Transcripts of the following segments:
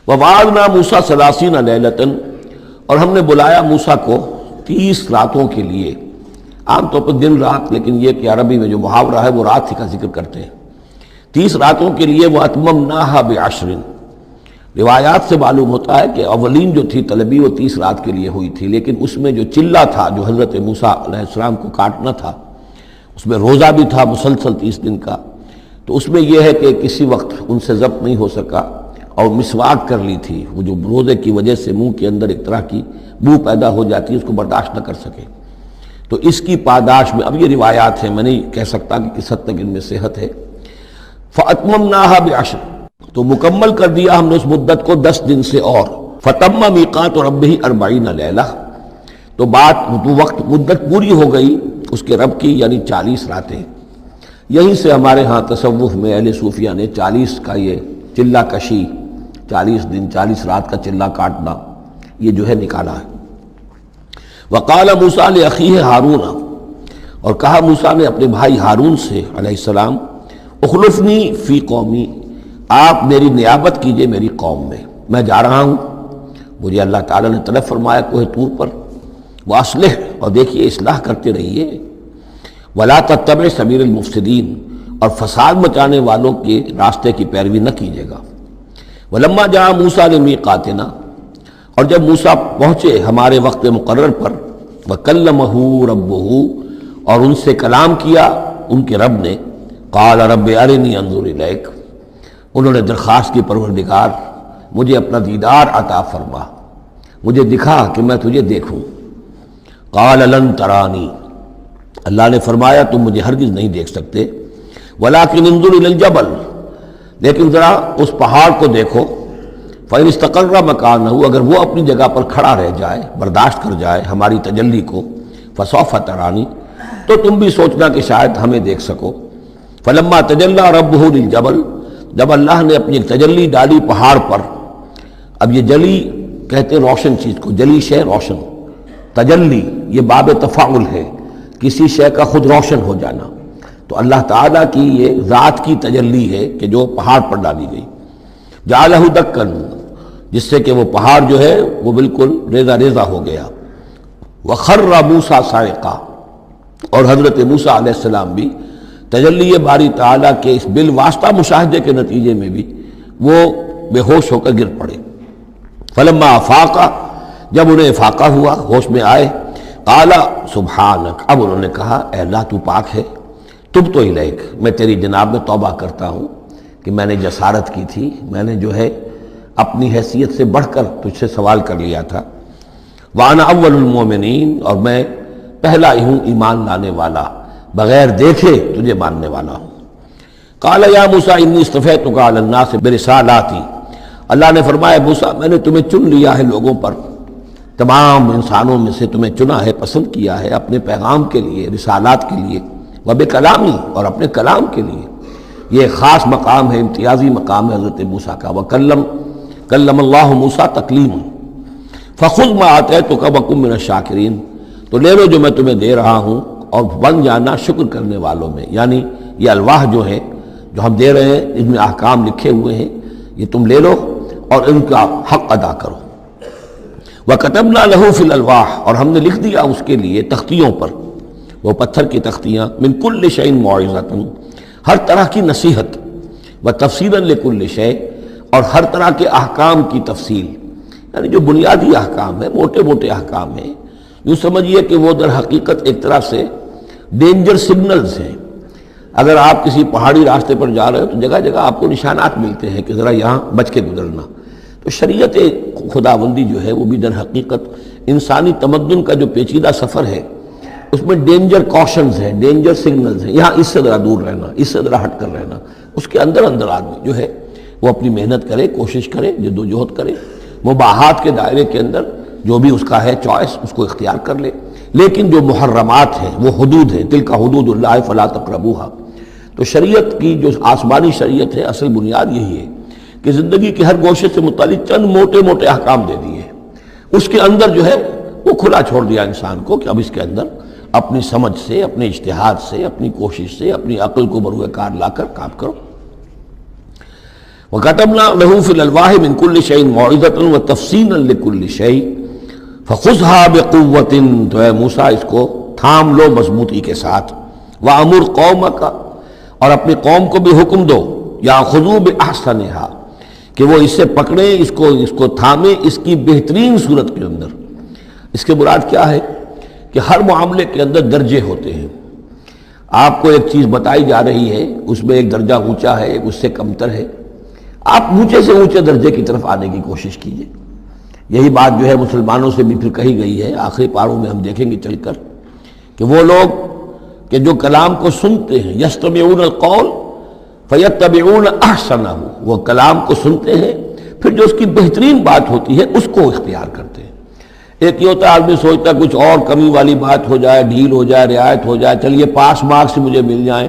وَوَعَدْنَا مُوسَىٰ 30 لَيْلَةً، اور ہم نے بلایا موسیٰ کو 30 راتوں کے لیے. عام طور پر دن رات، لیکن یہ کہ عربی میں جو محاورہ ہے وہ رات ہی کا ذکر کرتے ہیں. 30 راتوں کے لیے. وَأَتْمَمْنَاهَا بِعَشْرٍ، روایات سے معلوم ہوتا ہے کہ اولین جو تھی طلبی وہ 30 رات کے لیے ہوئی تھی، لیکن اس میں جو چلہ تھا جو حضرت موسیٰ علیہ السلام کو کاٹنا تھا، اس میں روزہ بھی تھا مسلسل 30 دن کا. تو اس میں یہ ہے کہ کسی وقت ان سے ضبط نہیں ہو سکا اور مسواک کر لی تھی. وہ جو روزے کی وجہ سے منہ کے اندر ایک طرح کی بو پیدا ہو جاتی ہے، اس کو برداشت نہ کر سکے. تو اس کی پاداش میں اب یہ روایات ہیں، میں نہیں کہہ سکتا کہ کس حد تک ان میں صحت ہے. فَأَتْمَمْنَاهَا بِعَشْرٍ، تو مکمل کر دیا ہم نے اس مدت کو 10 دن سے. اور فَتَمَّ مِيقَاتُ رَبِّهِ 40 لَيْلَةً، تو وقت مدت پوری ہو گئی اس کے رب کی، یعنی 40 راتیں. یہیں سے ہمارے ہاں تصوف میں اہل صوفیہ نے 40 کا یہ چلہ کشی، 40 دن 40 رات کا چلہ کاٹنا، یہ جو ہے نکالا ہے. وقال موسیٰ لأخیہ ہارون، اور کہا موسیٰ نے اپنے بھائی ہارون سے علیہ السلام، اخلفنی فی قومی، آپ میری نیابت کیجئے میری قوم میں جا رہا ہوں. مجھے اللہ تعالیٰ نے طلب فرمایا کوہ طور پر. واصلح، اور دیکھیے اصلاح کرتے رہیے. ولا تتبع سبیل المفسدین، اور فساد مچانے والوں کے راستے کی پیروی نہ کیجیے گا. ولما جاء موسیٰ لمیقاتنا، اور جب موسیٰ پہنچے ہمارے وقت مقرر پر، وکلمہ ربہ، اور ان سے کلام کیا ان کے رب نے. قال رب ارنی انظر الیک، انہوں نے درخواست کی پروردگار مجھے اپنا دیدار عطا فرما، مجھے دکھا کہ میں تجھے دیکھوں. قال لن ترانی، اللہ نے فرمایا تم مجھے ہرگز نہیں دیکھ سکتے. ولکن انظر الی الجبل، لیکن ذرا اس پہاڑ کو دیکھو. فإن استقر مکانہ، اگر وہ اپنی جگہ پر کھڑا رہ جائے، برداشت کر جائے ہماری تجلی کو، فسوف ترانی، تو تم بھی سوچنا کہ شاید ہمیں دیکھ سکو. فلما تجلی ربہ للجبل، جب اللہ نے اپنی ایک تجلی ڈالی پہاڑ پر. اب یہ جلی کہتے ہیں روشن چیز کو، جلی شے روشن. تجلی یہ باب تفاعل ہے، کسی شے کا خود روشن ہو جانا. تو اللہ تعالیٰ کی یہ ذات کی تجلی ہے کہ جو پہاڑ پر ڈالی گئی. جعلہ دکن، جس سے کہ وہ پہاڑ جو ہے وہ بالکل ریزہ ریزہ ہو گیا. وخر موسیٰ صاعقہ، اور حضرت موسیٰ علیہ السلام بھی تجلی باری تعالیٰ کے اس بالواسطہ مشاہدے کے نتیجے میں بھی وہ بے ہوش ہو کر گر پڑے. فلما افاقہ، جب انہیں افاقہ ہوا، ہوش میں آئے. قال سبحانک، اب انہوں نے کہا اے اللہ تو پاک ہے. تبت الیک، میں تیری جناب میں توبہ کرتا ہوں کہ میں نے جسارت کی تھی، میں نے جو ہے اپنی حیثیت سے بڑھ کر تجھ سے سوال کر لیا تھا. وانا اول المومنین، اور میں پہلا ہی ہوں ایمان لانے والا، بغیر دیکھے تجھے ماننے والا ہوں. قال یا موسیٰ انی اصطفیتک علی الناس برسالاتی، اللہ نے فرمایا موسیٰ میں نے تمہیں چن لیا ہے لوگوں پر، تمام انسانوں میں سے تمہیں چنا ہے، پسند کیا ہے اپنے پیغام کے لیے، رسالات کے لیے. وبکلامی، اور اپنے کلام کے لیے. یہ خاص مقام ہے، امتیازی مقام ہے حضرت موسیٰ کا. کلم اللہ موسیٰ تکلیما. فخذ ما آتیتک وکن من الشاکرین، تو لے لو جو میں تمہیں دے رہا ہوں اور بن جانا شکر کرنے والوں میں. یعنی یہ الواح جو ہے جو ہم دے رہے ہیں، اس میں احکام لکھے ہوئے ہیں، یہ تم لے لو اور ان کا حق ادا کرو. وَكَتَبْنَا لَهُ فِي الْأَلْوَاحِ، اور ہم نے لکھ دیا اس کے لیے تختیوں پر، وہ پتھر کی تختیاں. مِن كُلِّ شَيْءٍ مَوْعِظَةٌ، ہر طرح کی نصیحت. وَتَفْصِيلًا لِكُلِّ شَيْءٍ، اور ہر طرح کے احکام کی تفصیل، یعنی جو بنیادی احکام ہیں، موٹے موٹے احکام ہیں. یوں سمجھیے کہ وہ در حقیقت ایک طرح سے ڈینجر سگنلز ہیں. اگر آپ کسی پہاڑی راستے پر جا رہے ہو تو جگہ جگہ آپ کو نشانات ملتے ہیں کہ ذرا یہاں بچ کے گزرنا. تو شریعت خداوندی جو ہے وہ بھی در حقیقت انسانی تمدن کا جو پیچیدہ سفر ہے اس میں ڈینجر کوشنز ہیں، ڈینجر سگنلز ہیں. یہاں اس سے ذرا دور رہنا، اس سے ذرا ہٹ کر رہنا. اس کے اندر اندر آدمی جو ہے وہ اپنی محنت کرے، کوشش کرے، جد و جہد کرے، مباحات کے دائرے کے اندر جو بھی اس کا ہے چوائس اس کو اختیار کر لے. لیکن جو محرمات ہیں وہ حدود ہیں، تلک حدود اللہ فلا تقربوها. تو شریعت کی جو آسمانی شریعت ہے اصل بنیاد یہی ہے کہ زندگی کے ہر گوشے سے متعلق چند موٹے موٹے احکام دے دیے. اس کے اندر جو ہے وہ کھلا چھوڑ دیا انسان کو کہ اب اس کے اندر اپنی سمجھ سے، اپنے اجتہاد سے، اپنی کوشش سے، اپنی عقل کو بروئے کار لا کر کام کرو. وَكَتَبْنَا لَهُ فِي الْأَلْوَاحِ مِنْ كُلِّ شَيْءٍ مَوْعِظَةً وَتَفْصِيلًا لِكُلِّ شَيْءٍ فَخُذْهَا بِقُوَّةٍ، تو اے موسیٰ اس کو تھام لو مضبوطی کے ساتھ، وَأَمُرْ قَوْمَكَ، اور اپنی قوم کو بھی حکم دو، يَأْخُذُوا بِأَحْسَنِهَا، کہ وہ اسے پکڑیں، اس کو تھامیں اس کی بہترین صورت کے اندر۔ اس کے مراد کیا ہے کہ ہر معاملے کے اندر درجے ہوتے ہیں۔ آپ کو ایک چیز بتائی جا رہی ہے، اس میں ایک درجہ اونچا ہے، ایک اس سے کمتر ہے، آپ اونچے سے اونچے درجے کی طرف آنے کی کوشش کیجیے۔ یہی بات جو ہے مسلمانوں سے بھی پھر کہی گئی ہے، آخری پاروں میں ہم دیکھیں گے چل کر کہ وہ لوگ کہ جو کلام کو سنتے ہیں، یستمعون القول فیتبعون احسنہ، وہ کلام کو سنتے ہیں پھر جو اس کی بہترین بات ہوتی ہے اس کو اختیار کرتے ہیں۔ ایک یہ ہوتا ہے آدمی سوچتا ہے کچھ اور کمی والی بات ہو جائے، ڈھیل ہو جائے، رعایت ہو جائے، چلیے پاس مارکس مجھے مل جائیں،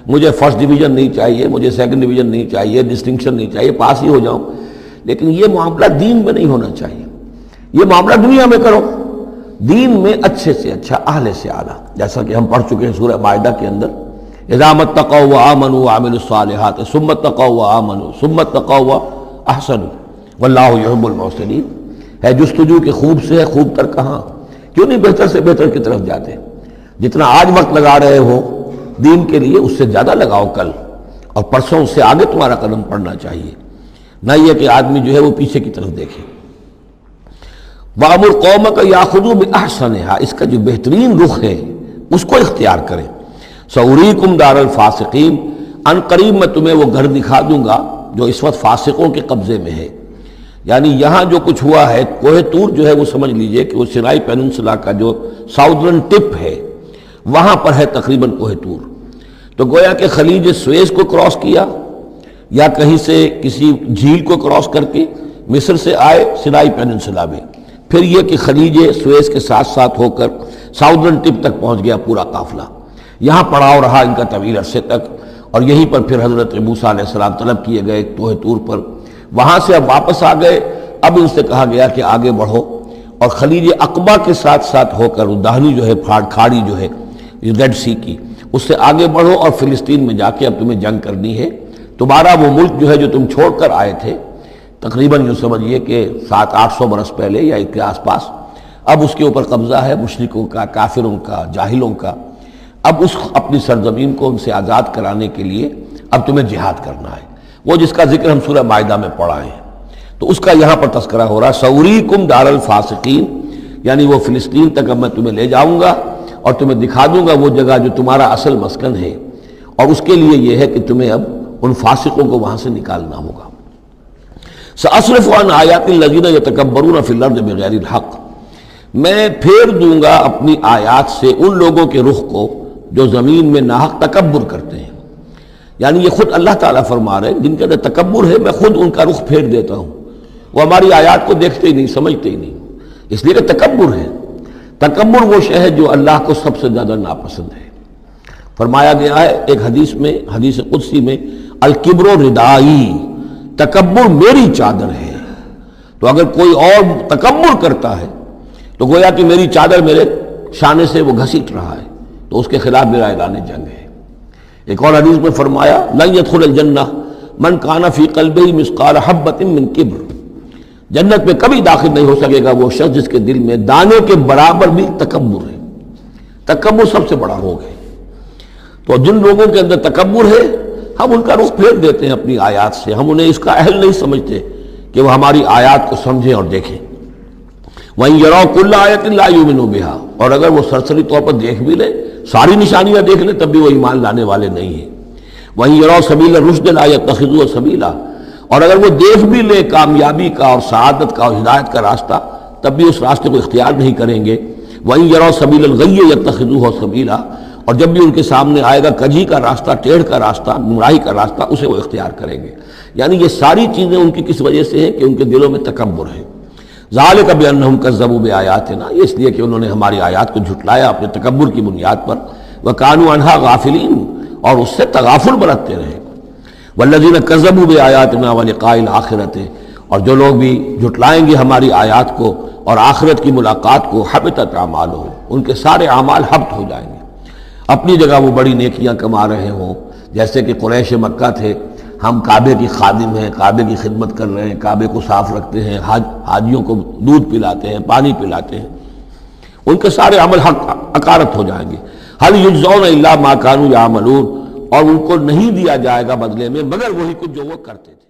مجھے فرسٹ ڈویژن نہیں چاہیے، مجھے سیکنڈ ڈویژن نہیں چاہیے، ڈسٹنکشن نہیں چاہیے، پاس ہی ہو جاؤں۔ لیکن یہ معاملہ دین میں نہیں ہونا چاہیے، یہ معاملہ دنیا میں کرو، دین میں اچھے سے اچھا، اعلی سے اعلیٰ، جیسا کہ ہم پڑھ چکے ہیں سورہ مائدہ کے اندر، اذا اتقوا وآمنوا وعملوا الصالحات ثم اتقوا وآمنوا ثم اتقوا واحسنوا واللہ یحب المحسنین۔ ہے جستجو کہ خوب سے ہے خوب تر کہاں، کیوں نہیں بہتر سے بہتر کی طرف جاتے؟ جتنا آج وقت لگا رہے ہو دین کے لیے اس سے زیادہ لگاؤ کل، اور پرسوں اس سے آگے تمہارا قدم پڑنا چاہیے، نہ یہ کہ آدمی جو ہے وہ پیچھے کی طرف دیکھے۔ وَأَمُرْ قَوْمَكَ يَأْخُذُوا بِأَحْسَنِهَا، اس کا جو بہترین رخ ہے اس کو اختیار کریں۔ سَأُرِيكُمْ دَارَ الْفَاسِقِينَ، ان قریب میں تمہیں وہ گھر دکھا دوں گا جو اس وقت فاسقوں کے قبضے میں ہے۔ یعنی یہاں جو کچھ ہوا ہے، کوہ طور جو ہے وہ سمجھ لیجئے کہ وہ سینائی پیننسلا کا جو ساؤدرن ٹپ ہے وہاں پر ہے تقریباً کوہ طور۔ تو گویا کہ خلیج سویز کو کراس کیا یا کہیں سے کسی جھیل کو کراس کر کے مصر سے آئے سینائی پیننسلا میں، پھر یہ کہ خلیج سویز کے ساتھ ساتھ ہو کر ساؤدرن ٹپ تک پہنچ گیا پورا قافلہ، یہاں پڑاؤ رہا ان کا طویل عرصے تک، اور یہیں پر پھر حضرت موسیٰ علیہ السلام طلب کیے گئے کوہ طور پر، وہاں سے اب واپس آ گئے۔ اب ان سے کہا گیا کہ آگے بڑھو، اور خلیج عقبہ کے ساتھ ساتھ ہو کر داہنی جو ہے کھاڑی جو ہے ریڈ سی کی، اس سے آگے بڑھو اور فلسطین میں جا کے اب تمہیں جنگ کرنی ہے۔ تمہارا وہ ملک جو ہے جو تم چھوڑ کر آئے تھے تقریباً یوں سمجھیے کہ 700-800 برس پہلے یا اس کے آس پاس، اب اس کے اوپر قبضہ ہے مشرکوں کا، کافروں کا، جاہلوں کا۔ اب اس اپنی سرزمین کو ان سے آزاد کرانے کے لیے اب تمہیں جہاد کرنا ہے، وہ جس کا ذکر ہم سورہ مائدہ میں پڑھا ہے، تو اس کا یہاں پر تذکرہ ہو رہا ہے۔ سَأُرِيكُمْ دَارَ الْفَاسِقِينَ، یعنی وہ فلسطین تک اب میں تمہیں لے جاؤں گا اور تمہیں دکھا دوں گا وہ جگہ جو تمہارا اصل مسکن ہے، اور اس کے لیے یہ ہے کہ تمہیں اب ان فاسقوں کو وہاں سے نکالنا ہوگا۔ سأصرف عن آیات الذین یتکبرون فی الارض بغیر الحق، میں پھیر دوں گا اپنی آیات سے ان لوگوں کے رخ کو جو زمین میں ناحق تکبر کرتے ہیں۔ یعنی یہ خود اللہ تعالیٰ فرما رہے ہیں جن کے اندر تکبر ہے میں خود ان کا رخ پھیر دیتا ہوں، وہ ہماری آیات کو دیکھتے ہی نہیں، سمجھتے ہی نہیں، اس لیے کہ تکبر ہے۔ تکبر وہ شے ہے جو اللہ کو سب سے زیادہ ناپسند ہے۔ فرمایا گیا ہے ایک حدیث میں، حدیث قدسی میں، الکبر ردائی، تکبر میری چادر ہے۔ تو اگر کوئی اور تکبر کرتا ہے تو گویا کہ میری چادر میرے شانے سے وہ گھسیٹ رہا ہے، تو اس کے خلاف میرا اعلان جنگ ہے۔ ایک اور حدیث میں فرمایا لن يدخل الجنہ من کان فی قلبہ مثقال حبۃ من کبر، جنت میں کبھی داخل نہیں ہو سکے گا وہ شخص جس کے دل میں دانے کے برابر بھی تکبر ہے۔ تکبر سب سے بڑا روگ ہے۔ تو جن لوگوں کے اندر تکبر ہے ہم ان کا رخ پھیر دیتے ہیں اپنی آیات سے، ہم انہیں اس کا اہل نہیں سمجھتے کہ وہ ہماری آیات کو سمجھیں اور دیکھیں۔ وَإِن يَرَوْا كُلَّ آیَةٍ لَا يُؤْمِنُوا بِهَا، اور اگر وہ سرسری طور پر دیکھ بھی لیں، ساری نشانیاں دیکھ لیں، تب بھی وہ ایمان لانے والے نہیں ہیں۔ وَإِن يَرَوْا سَبِيلَ الرُّشْدِ لَا يَتَّخِذُوهُ سَبِيلًا، اور اگر وہ دیکھ بھی لیں کامیابی کا اور سعادت کا اور ہدایت کا راستہ، تب بھی اس راستے کو اختیار نہیں کریں گے۔ وَإِن يَرَوْا سَبِيلَ الْغَيِّ يَتَّخِذُوهُ سَبِيلًا، اور جب بھی ان کے سامنے آئے گا کجی کا راستہ، ٹیڑھ کا راستہ، گمراہی کا راستہ، اسے وہ اختیار کریں گے۔ یعنی یہ ساری چیزیں ان کی کس وجہ سے ہیں کہ ان کے دلوں میں تکبر ہے۔ ذالک بانہم کذبوا بآیاتنا، یہ اس لیے کہ انہوں نے ہماری آیات کو جھٹلایا اپنے تکبر کی بنیاد پر، وکانوا عنہا غافلین، اور اس سے تغافل برتتے رہے۔ والذین کذبوا بآیاتنا ولقاء الآخرۃ، اور جو لوگ بھی جھٹلائیں گے ہماری آیات کو اور آخرت کی ملاقات کو، حبطت اعمالہم، ان کے سارے اعمال حبط ہو جائیں گے۔ اپنی جگہ وہ بڑی نیکیاں کما رہے ہوں، جیسے کہ قریش مکہ تھے، ہم کعبے کی خادم ہیں، کعبے کی خدمت کر رہے ہیں، کعبے کو صاف رکھتے ہیں، حاجیوں کو دودھ پلاتے ہیں، پانی پلاتے ہیں، ان کے سارے عمل حق عقارت ہو جائیں گے۔ هل یجزون الا ما كانوا یعملون، اور ان کو نہیں دیا جائے گا بدلے میں مگر وہی کچھ جو وہ کرتے تھے۔